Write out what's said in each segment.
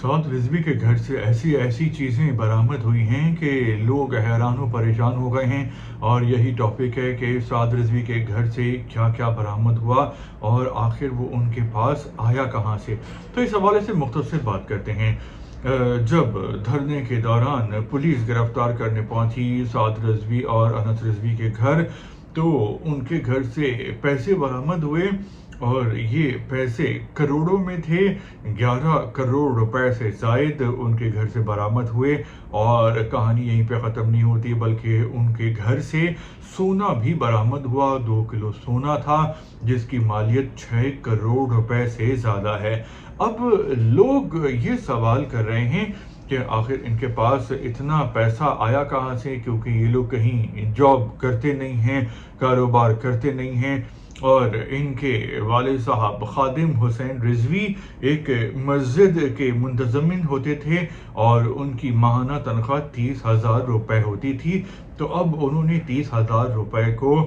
साद रिजवी के घर से ऐसी ऐसी चीज़ें बरामद हुई हैं कि लोग हैरान व परेशान हो गए हैं। और यही टॉपिक है कि साद रिजवी के घर से क्या क्या बरामद हुआ और आखिर वो उनके पास आया कहाँ से। तो इस हवाले से मुख्तसर बात करते हैं। जब धरने के दौरान पुलिस गिरफ्तार करने पहुंची साद रिजवी और अनस रिजवी के घर, तो उनके घर से पैसे बरामद हुए और ये पैसे करोड़ों में थे। 11 करोड़ रुपए से जायद उनके घर से बरामद हुए। और कहानी यहीं पे ख़त्म नहीं होती, बल्कि उनके घर से सोना भी बरामद हुआ। 2 किलो सोना था जिसकी मालियत 6 करोड़ रुपए से ज़्यादा है। अब लोग ये सवाल कर रहे हैं कि आखिर इनके पास इतना पैसा आया कहाँ से, क्योंकि ये लोग कहीं जॉब करते नहीं हैं, कारोबार करते नहीं हैं। और इनके वालिद साहब खादिम हुसैन रिजवी एक मस्जिद के मुंतज़मिन होते थे और उनकी माहाना तनख्वाह 30,000 रुपये होती थी। तो अब उन्होंने 30,000 रुपये को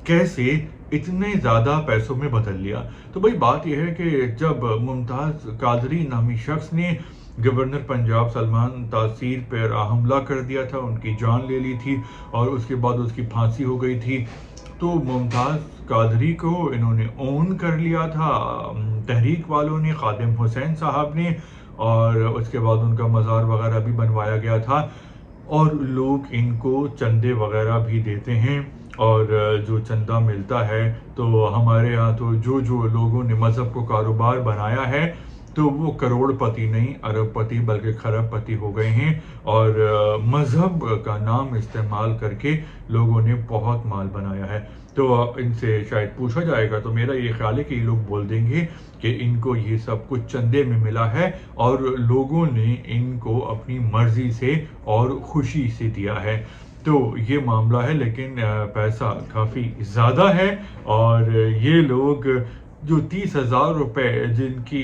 कैसे इतने ज़्यादा पैसों में बदल लिया। तो भाई बात यह है कि जब मुमताज़ कादरी नामी शख्स ने गवर्नर पंजाब सलमान तासीर पर हमला कर दिया था, उनकी जान ले ली थी और उसके बाद उसकी फांसी हो गई थी, तो मुमताज़ कादरी को इन्होंने ओन कर लिया था तहरीक वालों ने, खादिम हुसैन साहब ने। और उसके बाद उनका मज़ार वगैरह भी बनवाया गया था और लोग इनको चंदे वगैरह भी देते हैं। और जो चंदा मिलता है, तो हमारे यहाँ तो जो जो लोगों ने मज़हब को कारोबार बनाया है, तो वो करोड़पति नहीं अरबपति बल्कि खरबपति हो गए हैं। और मज़हब का नाम इस्तेमाल करके लोगों ने बहुत माल बनाया है। तो इनसे शायद पूछा जाएगा तो मेरा ये ख्याल है कि ये लोग बोल देंगे कि इनको ये सब कुछ चंदे में मिला है और लोगों ने इनको अपनी मर्जी से और खुशी से दिया है। तो ये मामला है, लेकिन पैसा काफ़ी ज़्यादा है। और ये लोग जो 30,000 रुपये जिनकी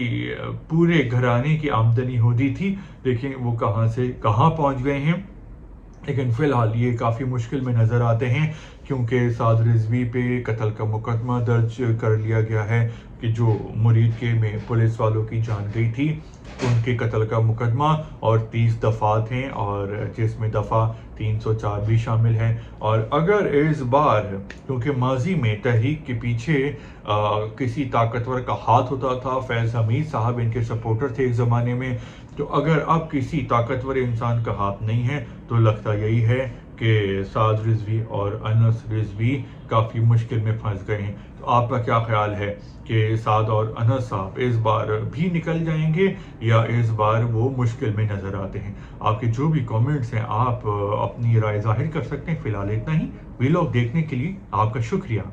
पूरे घराने की आमदनी होती थी, लेकिन वो कहाँ से कहाँ पहुँच गए हैं। लेकिन फ़िलहाल ये काफ़ी मुश्किल में नज़र आते हैं, क्योंकि साद रिजवी पे कत्ल का मुकदमा दर्ज कर लिया गया है कि जो मुरीद के में पुलिस वालों की जान गई थी, उनके कत्ल का मुकदमा और 30 दफ़ात हैं और जिसमें दफ़ा 304 भी शामिल है। और अगर इस बार, क्योंकि माजी में तहरीक के पीछे किसी ताकतवर का हाथ होता था, फैज़ हमीद साहब इनके सपोर्टर थे एक ज़माने में, तो अगर अब किसी ताकतवर इंसान का हाथ नहीं है, तो लगता यही है कि साद रिजवी और अनस रिजवी काफ़ी मुश्किल में फंस गए हैं। तो आपका क्या ख्याल है कि साद और अनस साहब इस बार भी निकल जाएंगे या इस बार वो मुश्किल में नज़र आते हैं? आपके जो भी कमेंट्स हैं आप अपनी राय ज़ाहिर कर सकते हैं। फ़िलहाल इतना ही। वीलॉग देखने के लिए आपका शुक्रिया।